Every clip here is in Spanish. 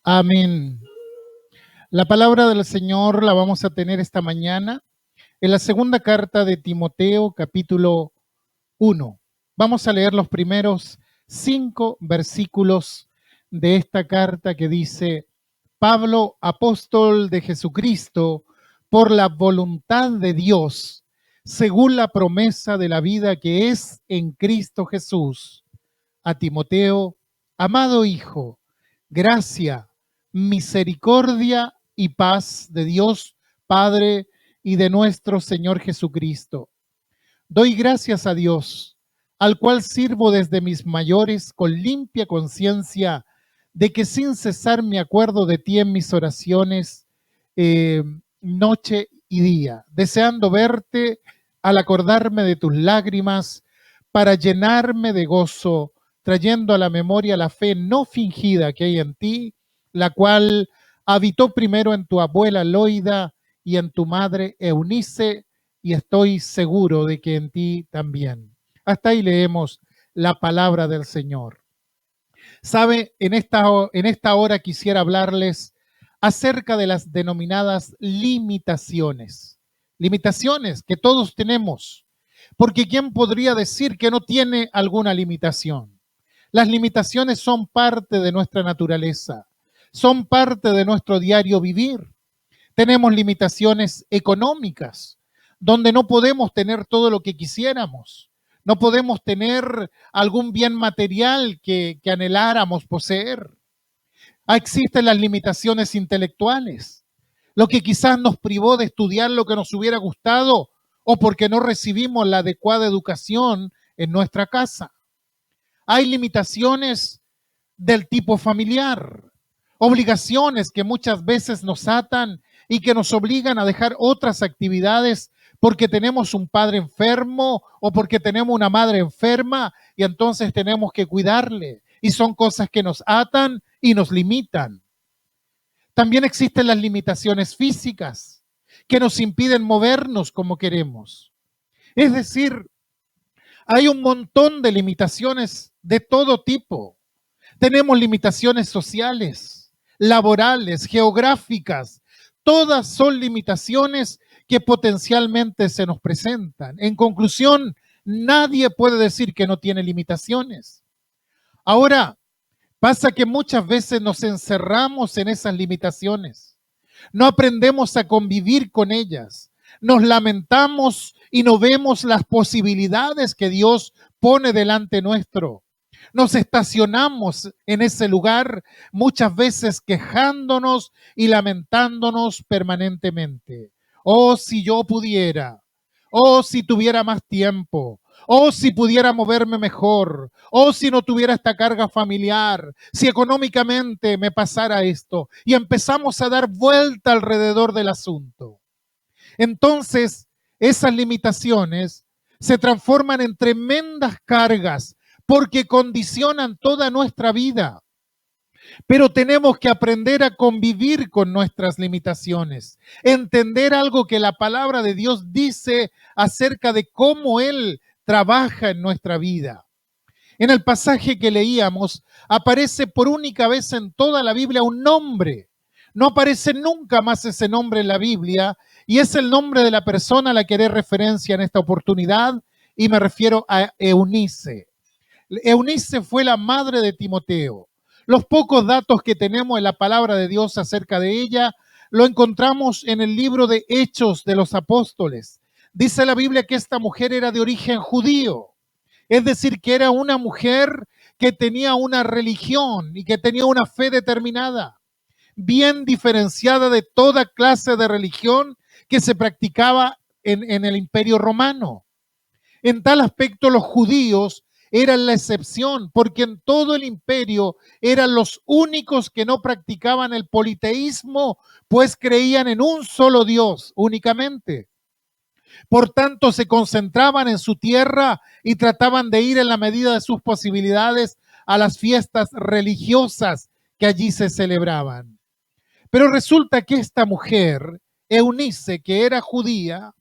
Amén. La palabra del Señor la vamos a tener esta mañana en la segunda carta de Timoteo, capítulo 1. Vamos a leer los primeros 5 versículos de esta carta que dice: Pablo, apóstol de Jesucristo, por la voluntad de Dios, según la promesa de la vida que es en Cristo Jesús, a Timoteo, amado hijo, gracia, misericordia y paz de Dios Padre y de nuestro Señor Jesucristo. Doy gracias a Dios, al cual sirvo desde mis mayores con limpia conciencia, de que sin cesar me acuerdo de ti en mis oraciones, noche y día, deseando verte al acordarme de tus lágrimas, para llenarme de gozo, trayendo a la memoria la fe no fingida que hay en ti, la cual habitó primero en tu abuela Loida y en tu madre Eunice, y estoy seguro de que en ti también. Hasta ahí leemos la palabra del Señor. Sabe, en esta hora quisiera hablarles acerca de las denominadas limitaciones. Limitaciones que todos tenemos, porque ¿quién podría decir que no tiene alguna limitación? Las limitaciones son parte de nuestra naturaleza, son parte de nuestro diario vivir. Tenemos limitaciones económicas, donde no podemos tener todo lo que quisiéramos. No podemos tener algún bien material que anheláramos poseer. Existen las limitaciones intelectuales, lo que quizás nos privó de estudiar lo que nos hubiera gustado o porque no recibimos la adecuada educación en nuestra casa. Hay limitaciones del tipo familiar, obligaciones que muchas veces nos atan y que nos obligan a dejar otras actividades porque tenemos un padre enfermo o porque tenemos una madre enferma y entonces tenemos que cuidarle. Y son cosas que nos atan y nos limitan. También existen las limitaciones físicas que nos impiden movernos como queremos. Es decir, hay un montón de limitaciones de todo tipo. Tenemos limitaciones sociales, laborales, geográficas. Todas son limitaciones que potencialmente se nos presentan. En conclusión, nadie puede decir que no tiene limitaciones. Ahora, pasa que muchas veces nos encerramos en esas limitaciones. No aprendemos a convivir con ellas. Nos lamentamos y no vemos las posibilidades que Dios pone delante nuestro. Nos estacionamos en ese lugar muchas veces quejándonos y lamentándonos permanentemente. Oh, si yo pudiera. Oh, si tuviera más tiempo. Oh, si pudiera moverme mejor. Oh, si no tuviera esta carga familiar. Si económicamente me pasara esto. Y empezamos a dar vuelta alrededor del asunto. Entonces, esas limitaciones se transforman en tremendas cargas porque condicionan toda nuestra vida. Pero tenemos que aprender a convivir con nuestras limitaciones, entender algo que la palabra de Dios dice acerca de cómo Él trabaja en nuestra vida. En el pasaje que leíamos, aparece por única vez en toda la Biblia un nombre. No aparece nunca más ese nombre en la Biblia, y es el nombre de la persona a la que haré referencia en esta oportunidad, y me refiero a Eunice. Eunice fue la madre de Timoteo. Los pocos datos que tenemos en la palabra de Dios acerca de ella lo encontramos en el libro de Hechos de los Apóstoles. Dice la Biblia que esta mujer era de origen judío, es decir, que era una mujer que tenía una religión y que tenía una fe determinada, bien diferenciada de toda clase de religión que se practicaba en el Imperio Romano. En tal aspecto, los judíos eran la excepción, porque en todo el imperio eran los únicos que no practicaban el politeísmo, pues creían en un solo Dios únicamente. Por tanto, se concentraban en su tierra y trataban de ir en la medida de sus posibilidades a las fiestas religiosas que allí se celebraban. Pero resulta que esta mujer, Eunice, que era judía,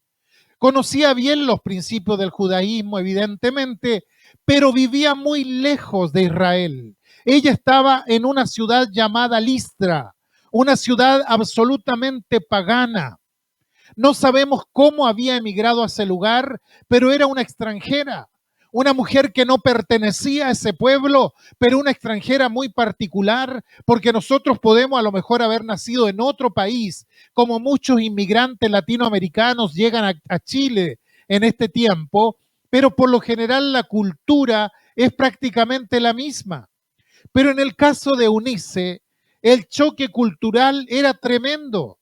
conocía bien los principios del judaísmo, evidentemente, pero vivía muy lejos de Israel. Ella estaba en una ciudad llamada Listra, una ciudad absolutamente pagana. No sabemos cómo había emigrado a ese lugar, pero era una extranjera, una mujer que no pertenecía a ese pueblo, pero una extranjera muy particular, porque nosotros podemos a lo mejor haber nacido en otro país, como muchos inmigrantes latinoamericanos llegan a Chile en este tiempo, pero por lo general la cultura es prácticamente la misma. Pero en el caso de Eunice, el choque cultural era tremendo.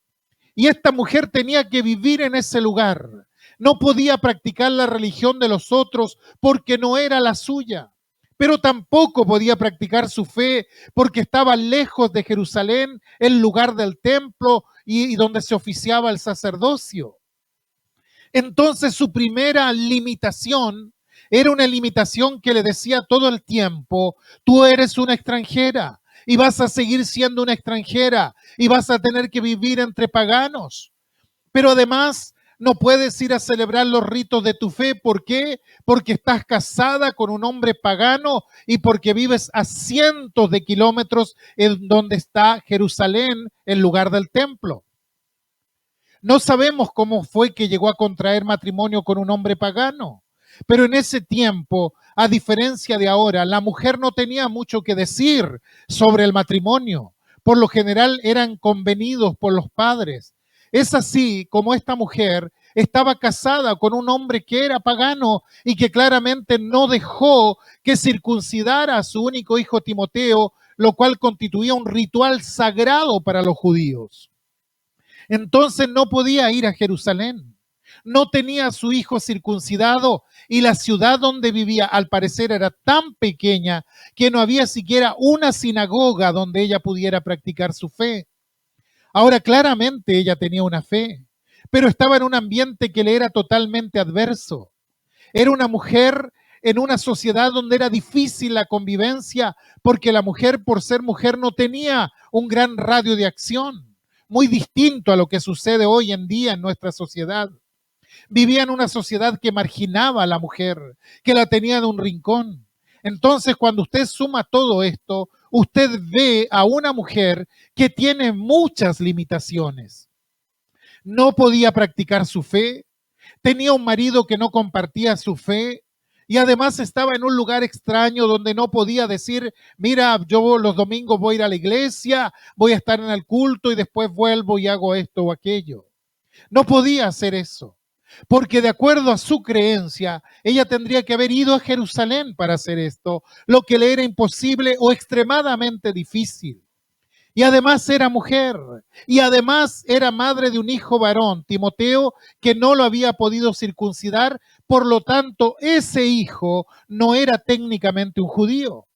Y esta mujer tenía que vivir en ese lugar. No podía practicar la religión de los otros porque no era la suya. Pero tampoco podía practicar su fe porque estaba lejos de Jerusalén, el lugar del templo y donde se oficiaba el sacerdocio. Entonces su primera limitación era una limitación que le decía todo el tiempo: tú eres una extranjera y vas a seguir siendo una extranjera y vas a tener que vivir entre paganos. Pero además no puedes ir a celebrar los ritos de tu fe. ¿Por qué? Porque estás casada con un hombre pagano y porque vives a cientos de kilómetros en donde está Jerusalén, el lugar del templo. No sabemos cómo fue que llegó a contraer matrimonio con un hombre pagano, pero en ese tiempo, a diferencia de ahora, la mujer no tenía mucho que decir sobre el matrimonio. Por lo general eran convenidos por los padres. Es así como esta mujer estaba casada con un hombre que era pagano y que claramente no dejó que circuncidara a su único hijo Timoteo, lo cual constituía un ritual sagrado para los judíos. Entonces no podía ir a Jerusalén. No tenía a su hijo circuncidado y la ciudad donde vivía al parecer era tan pequeña que no había siquiera una sinagoga donde ella pudiera practicar su fe. Ahora claramente ella tenía una fe, pero estaba en un ambiente que le era totalmente adverso. Era una mujer en una sociedad donde era difícil la convivencia porque la mujer, por ser mujer, no tenía un gran radio de acción, muy distinto a lo que sucede hoy en día en nuestra sociedad. Vivía en una sociedad que marginaba a la mujer, que la tenía en un rincón. Entonces, cuando usted suma todo esto, usted ve a una mujer que tiene muchas limitaciones. No podía practicar su fe, tenía un marido que no compartía su fe y además estaba en un lugar extraño donde no podía decir: mira, yo los domingos voy a ir a la iglesia, voy a estar en el culto y después vuelvo y hago esto o aquello. No podía hacer eso, porque de acuerdo a su creencia, ella tendría que haber ido a Jerusalén para hacer esto, lo que le era imposible o extremadamente difícil. Y además era mujer, y además era madre de un hijo varón, Timoteo, que no lo había podido circuncidar, por lo tanto ese hijo no era técnicamente un judío,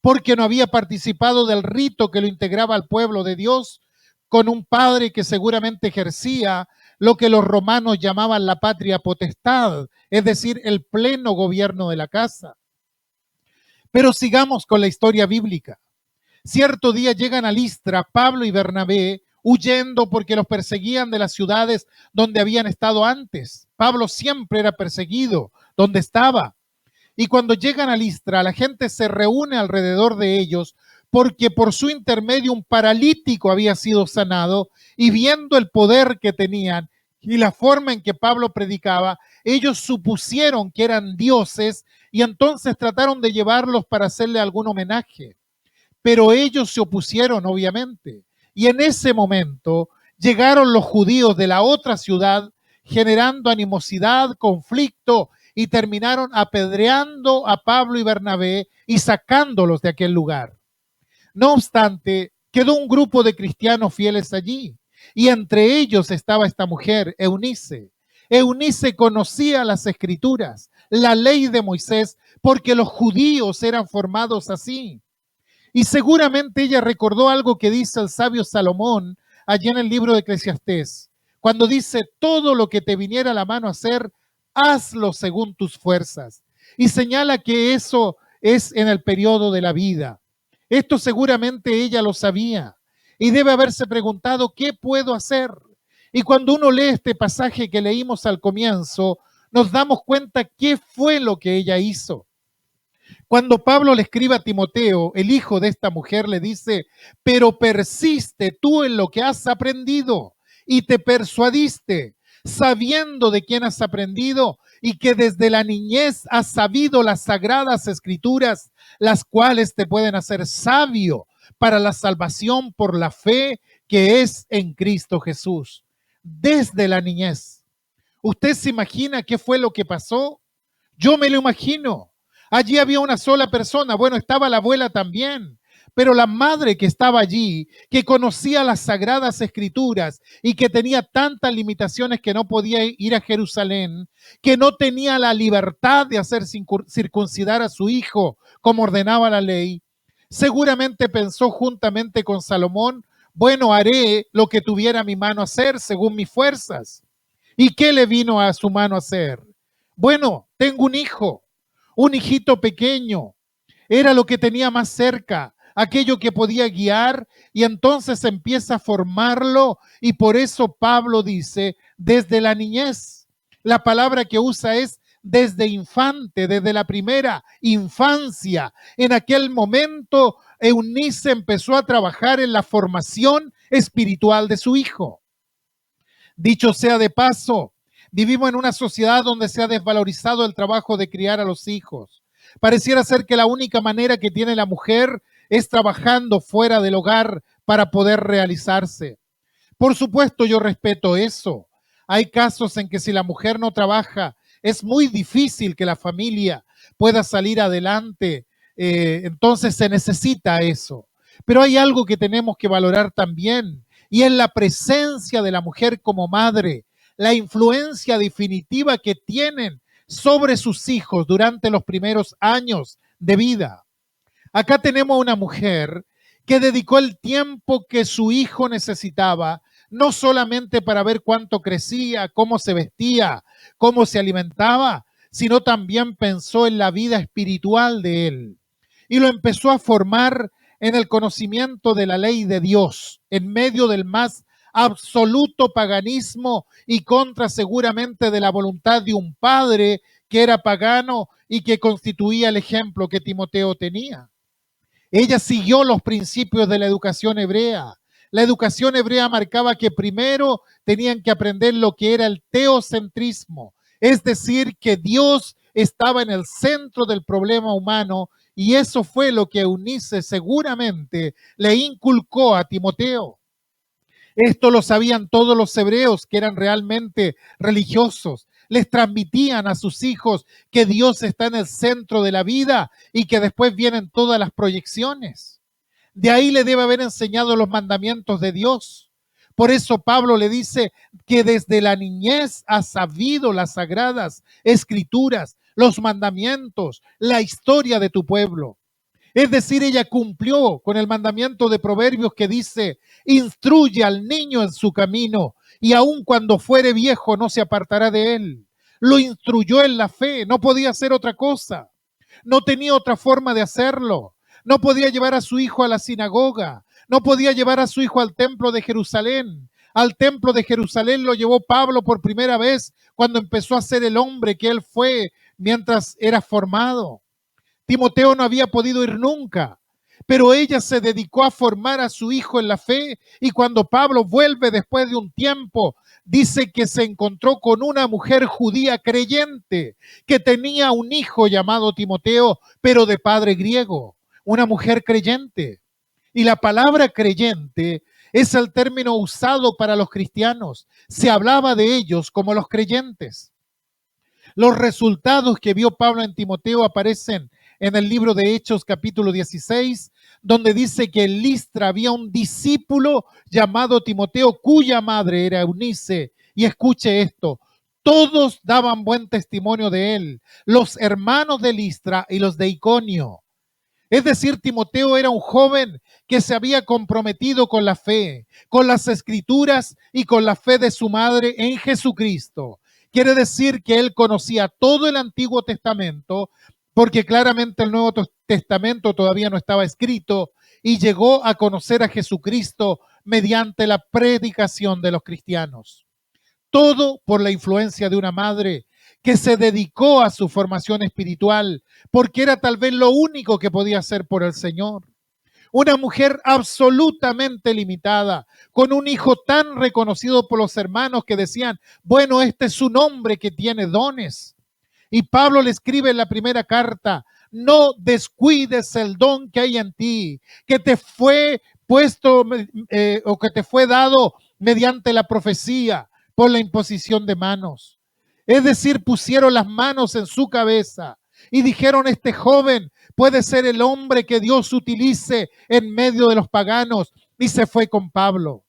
porque no había participado del rito que lo integraba al pueblo de Dios, con un padre que seguramente ejercía lo que los romanos llamaban la patria potestad, es decir, el pleno gobierno de la casa. Pero sigamos con la historia bíblica. Cierto día llegan a Listra Pablo y Bernabé huyendo porque los perseguían de las ciudades donde habían estado antes. Pablo siempre era perseguido donde estaba. Y cuando llegan a Listra, la gente se reúne alrededor de ellos porque por su intermedio un paralítico había sido sanado, y viendo el poder que tenían y la forma en que Pablo predicaba, ellos supusieron que eran dioses y entonces trataron de llevarlos para hacerle algún homenaje. Pero ellos se opusieron, obviamente. Y en ese momento llegaron los judíos de la otra ciudad, generando animosidad, conflicto, y terminaron apedreando a Pablo y Bernabé y sacándolos de aquel lugar. No obstante, quedó un grupo de cristianos fieles allí, y entre ellos estaba esta mujer, Eunice. Eunice conocía las escrituras, la ley de Moisés, porque los judíos eran formados así. Y seguramente ella recordó algo que dice el sabio Salomón allí en el libro de Eclesiastés, cuando dice: todo lo que te viniera a la mano a hacer, hazlo según tus fuerzas. Y señala que eso es en el periodo de la vida. Esto seguramente ella lo sabía y debe haberse preguntado: ¿qué puedo hacer? Y cuando uno lee este pasaje que leímos al comienzo, nos damos cuenta qué fue lo que ella hizo. Cuando Pablo le escribe a Timoteo, el hijo de esta mujer, le dice, pero persiste tú en lo que has aprendido y te persuadiste, sabiendo de quién has aprendido y que desde la niñez has sabido las sagradas escrituras, las cuales te pueden hacer sabio para la salvación por la fe que es en Cristo Jesús. Desde la niñez. ¿Usted se imagina qué fue lo que pasó? Yo me lo imagino. Allí había una sola persona. Bueno, estaba la abuela también. Pero la madre que estaba allí, que conocía las sagradas escrituras y que tenía tantas limitaciones que no podía ir a Jerusalén, que no tenía la libertad de hacer circuncidar a su hijo como ordenaba la ley, seguramente pensó juntamente con Salomón, bueno, haré lo que tuviera mi mano a hacer según mis fuerzas. ¿Y qué le vino a su mano a hacer? Bueno, tengo un hijito pequeño. Era lo que tenía más cerca, aquello que podía guiar, y entonces empieza a formarlo, y por eso Pablo dice, desde la niñez. La palabra que usa es desde infante, desde la primera infancia. En aquel momento, Eunice empezó a trabajar en la formación espiritual de su hijo. Dicho sea de paso, vivimos en una sociedad donde se ha desvalorizado el trabajo de criar a los hijos. Pareciera ser que la única manera que tiene la mujer es trabajando fuera del hogar para poder realizarse. Por supuesto, yo respeto eso. Hay casos en que si la mujer no trabaja, es muy difícil que la familia pueda salir adelante. Entonces se necesita eso. Pero hay algo que tenemos que valorar también, y es la presencia de la mujer como madre, la influencia definitiva que tienen sobre sus hijos durante los primeros años de vida. Acá tenemos una mujer que dedicó el tiempo que su hijo necesitaba, no solamente para ver cuánto crecía, cómo se vestía, cómo se alimentaba, sino también pensó en la vida espiritual de él. Y lo empezó a formar en el conocimiento de la ley de Dios, en medio del más absoluto paganismo y contra seguramente de la voluntad de un padre que era pagano y que constituía el ejemplo que Timoteo tenía. Ella siguió los principios de la educación hebrea. La educación hebrea marcaba que primero tenían que aprender lo que era el teocentrismo, es decir, que Dios estaba en el centro del problema humano, y eso fue lo que Eunice seguramente le inculcó a Timoteo. Esto lo sabían todos los hebreos que eran realmente religiosos. Les transmitían a sus hijos que Dios está en el centro de la vida y que después vienen todas las proyecciones. De ahí le debe haber enseñado los mandamientos de Dios. Por eso Pablo le dice que desde la niñez ha sabido las sagradas escrituras, los mandamientos, la historia de tu pueblo. Es decir, ella cumplió con el mandamiento de Proverbios que dice, instruye al niño en su camino y aun cuando fuere viejo no se apartará de él. Lo instruyó en la fe, no podía hacer otra cosa, no tenía otra forma de hacerlo. No podía llevar a su hijo a la sinagoga, no podía llevar a su hijo al templo de Jerusalén. Al templo de Jerusalén lo llevó Pablo por primera vez cuando empezó a ser el hombre que él fue mientras era formado. Timoteo no había podido ir nunca, pero ella se dedicó a formar a su hijo en la fe, y cuando Pablo vuelve después de un tiempo, dice que se encontró con una mujer judía creyente que tenía un hijo llamado Timoteo, pero de padre griego, una mujer creyente. Y la palabra creyente es el término usado para los cristianos. Se hablaba de ellos como los creyentes. Los resultados que vio Pablo en Timoteo aparecen en el libro de Hechos capítulo 16, donde dice que en Listra había un discípulo llamado Timoteo cuya madre era Eunice. Y escuche esto, todos daban buen testimonio de él, los hermanos de Listra y los de Iconio. Es decir, Timoteo era un joven que se había comprometido con la fe, con las escrituras y con la fe de su madre en Jesucristo. Quiere decir que él conocía todo el Antiguo Testamento, porque claramente el Nuevo Testamento todavía no estaba escrito, y llegó a conocer a Jesucristo mediante la predicación de los cristianos. Todo por la influencia de una madre que se dedicó a su formación espiritual, porque era tal vez lo único que podía hacer por el Señor. Una mujer absolutamente limitada, con un hijo tan reconocido por los hermanos que decían, bueno, este es un hombre que tiene dones. Y Pablo le escribe en la primera carta, no descuides el don que hay en ti, que te fue puesto o que te fue dado mediante la profecía por la imposición de manos. Es decir, pusieron las manos en su cabeza y dijeron, este joven puede ser el hombre que Dios utilice en medio de los paganos, y se fue con Pablo.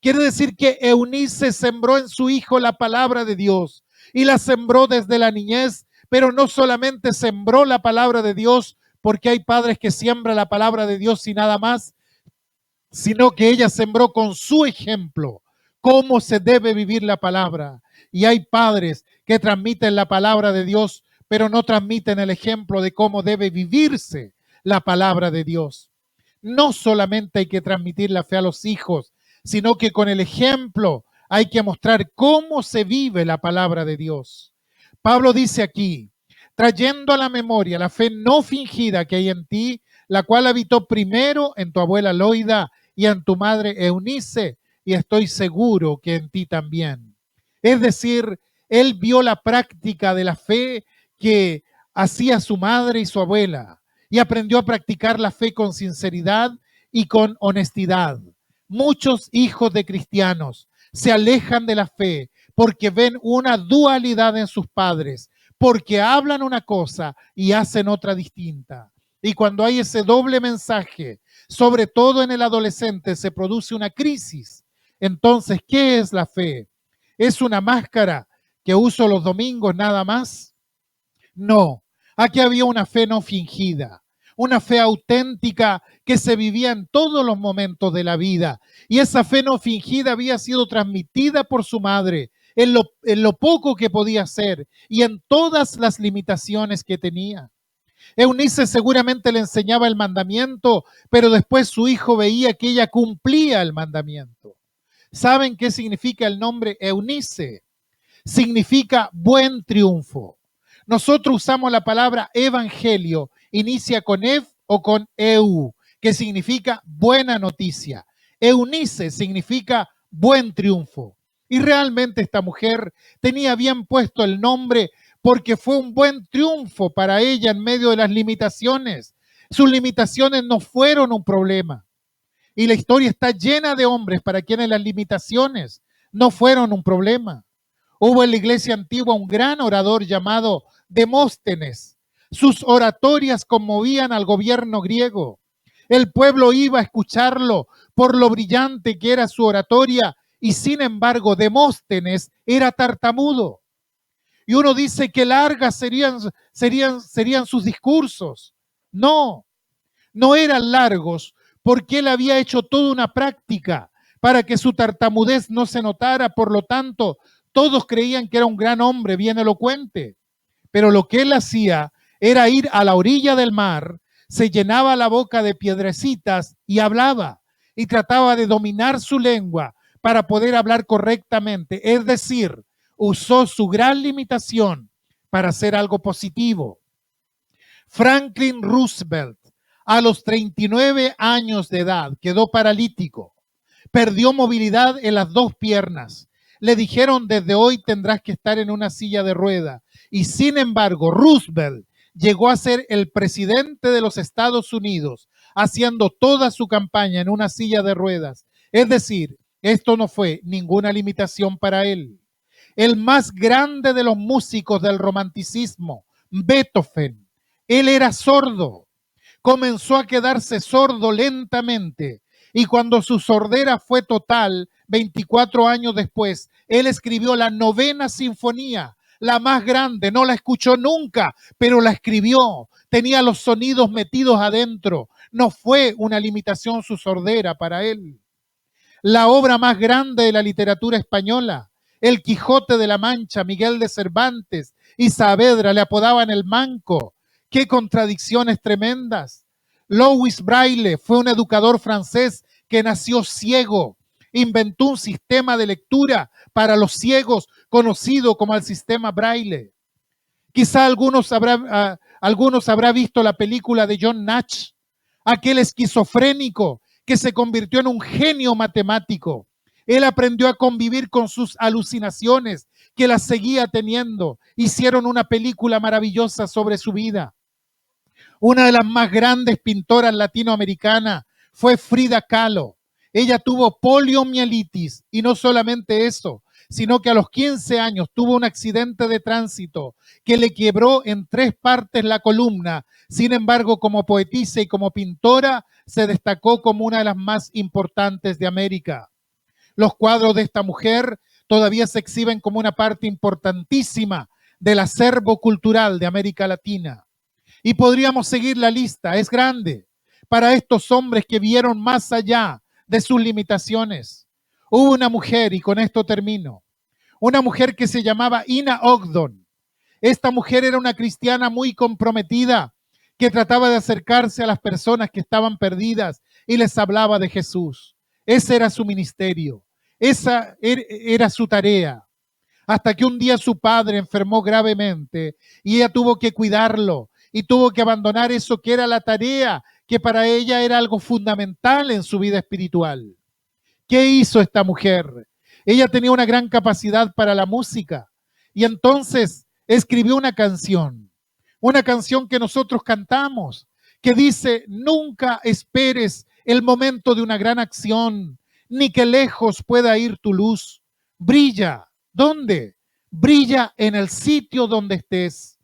Quiere decir que Eunice sembró en su hijo la palabra de Dios y la sembró desde la niñez, pero no solamente sembró la palabra de Dios, porque hay padres que siembran la palabra de Dios y nada más, sino que ella sembró con su ejemplo cómo se debe vivir la palabra. Y hay padres que transmiten la palabra de Dios, pero no transmiten el ejemplo de cómo debe vivirse la palabra de Dios. No solamente hay que transmitir la fe a los hijos, sino que con el ejemplo hay que mostrar cómo se vive la palabra de Dios. Pablo dice aquí, trayendo a la memoria la fe no fingida que hay en ti, la cual habitó primero en tu abuela Loida y en tu madre Eunice, y estoy seguro que en ti también. Es decir, él vio la práctica de la fe que hacía su madre y su abuela, y aprendió a practicar la fe con sinceridad y con honestidad. Muchos hijos de cristianos se alejan de la fe porque ven una dualidad en sus padres, porque hablan una cosa y hacen otra distinta. Y cuando hay ese doble mensaje, sobre todo en el adolescente, se produce una crisis. Entonces, ¿qué es la fe? ¿Es una máscara que uso los domingos nada más? No, aquí había una fe no fingida, una fe auténtica que se vivía en todos los momentos de la vida. Y esa fe no fingida había sido transmitida por su madre en lo poco que podía hacer y en todas las limitaciones que tenía. Eunice seguramente le enseñaba el mandamiento, pero después su hijo veía que ella cumplía el mandamiento. ¿Saben qué significa el nombre Eunice? Significa buen triunfo. Nosotros usamos la palabra evangelio, inicia con ev o con eu, que significa buena noticia. Eunice significa buen triunfo. Y realmente esta mujer tenía bien puesto el nombre porque fue un buen triunfo para ella en medio de las limitaciones. Sus limitaciones no fueron un problema. Y la historia está llena de hombres para quienes las limitaciones no fueron un problema. Hubo en la iglesia antigua un gran orador llamado Demóstenes. Sus oratorias conmovían al gobierno griego. El pueblo iba a escucharlo por lo brillante que era su oratoria y sin embargo Demóstenes era tartamudo. Y uno dice que largas serían sus discursos. No, no eran largos porque él había hecho toda una práctica para que su tartamudez no se notara. Por lo tanto, todos creían que era un gran hombre, bien elocuente. Pero lo que él hacía era ir a la orilla del mar, se llenaba la boca de piedrecitas y hablaba. Y trataba de dominar su lengua para poder hablar correctamente. Es decir, usó su gran limitación para hacer algo positivo. Franklin Roosevelt, a los 39 años de edad, quedó paralítico. Perdió movilidad en las dos piernas. Le dijeron, desde hoy tendrás que estar en una silla de rueda. Y sin embargo, Roosevelt llegó a ser el presidente de los Estados Unidos, haciendo toda su campaña en una silla de ruedas. Es decir, esto no fue ninguna limitación para él. El más grande de los músicos del romanticismo, Beethoven, él era sordo. Comenzó a quedarse sordo lentamente y cuando su sordera fue total, 24 años después, él escribió la 9ª sinfonía, la más grande. No la escuchó nunca, pero la escribió. Tenía los sonidos metidos adentro. No fue una limitación su sordera para él. La obra más grande de la literatura española, El Quijote de la Mancha, Miguel de Cervantes y Saavedra le apodaban el Manco. ¡Qué contradicciones tremendas! Louis Braille fue un educador francés que nació ciego. Inventó un sistema de lectura para los ciegos conocido como el sistema Braille. Quizá algunos habrá visto la película de John Nash, aquel esquizofrénico que se convirtió en un genio matemático. Él aprendió a convivir con sus alucinaciones, que las seguía teniendo. Hicieron una película maravillosa sobre su vida. Una de las más grandes pintoras latinoamericanas fue Frida Kahlo. Ella tuvo poliomielitis y no solamente eso, sino que a los 15 años tuvo un accidente de tránsito que le quebró en 3 partes la columna. Sin embargo, como poetisa y como pintora, se destacó como una de las más importantes de América. Los cuadros de esta mujer todavía se exhiben como una parte importantísima del acervo cultural de América Latina. Y podríamos seguir la lista, es grande, para estos hombres que vieron más allá de sus limitaciones. Hubo una mujer, y con esto termino, una mujer que se llamaba Ina Ogdon. Esta mujer era una cristiana muy comprometida, que trataba de acercarse a las personas que estaban perdidas y les hablaba de Jesús. Ese era su ministerio, esa era su tarea. Hasta que un día su padre enfermó gravemente y ella tuvo que cuidarlo y tuvo que abandonar eso que era la tarea, que para ella era algo fundamental en su vida espiritual. ¿Qué hizo esta mujer? Ella tenía una gran capacidad para la música y entonces escribió una canción que nosotros cantamos, que dice: nunca esperes el momento de una gran acción, ni que lejos pueda ir tu luz. Brilla. ¿Dónde? Brilla en el sitio donde estés.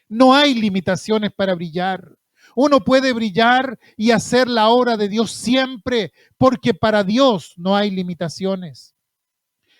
No hay limitaciones para brillar. Uno puede brillar y hacer la obra de Dios siempre, porque para Dios no hay limitaciones.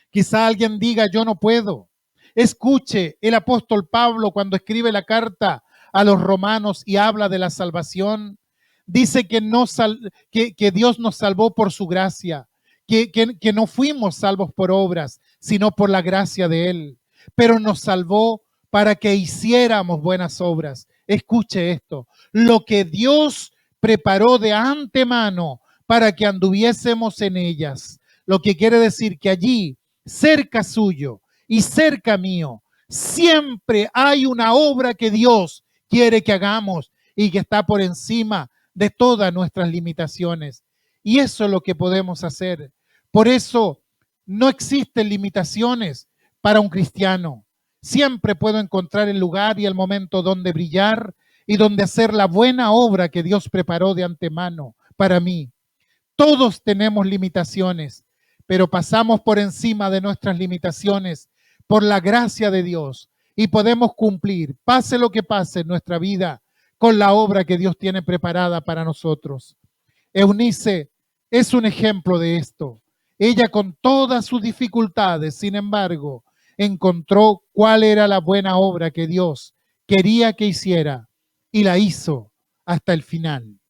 Quizá alguien diga: yo no puedo. Escuche el apóstol Pablo cuando escribe la carta a los romanos y habla de la salvación. Dice que Dios nos salvó por su gracia, que no fuimos salvos por obras, sino por la gracia de Él. Pero nos salvó para que hiciéramos buenas obras. Escuche esto: lo que Dios preparó de antemano para que anduviésemos en ellas. Lo que quiere decir que allí, cerca suyo y cerca mío, siempre hay una obra que Dios quiere que hagamos y que está por encima de todas nuestras limitaciones. Y eso es lo que podemos hacer. Por eso no existen limitaciones para un cristiano. Siempre puedo encontrar el lugar y el momento donde brillar y donde hacer la buena obra que Dios preparó de antemano para mí. Todos tenemos limitaciones, pero pasamos por encima de nuestras limitaciones por la gracia de Dios y podemos cumplir, pase lo que pase en nuestra vida, con la obra que Dios tiene preparada para nosotros. Eunice es un ejemplo de esto. Ella, con todas sus dificultades, sin embargo, encontró cuál era la buena obra que Dios quería que hiciera y la hizo hasta el final.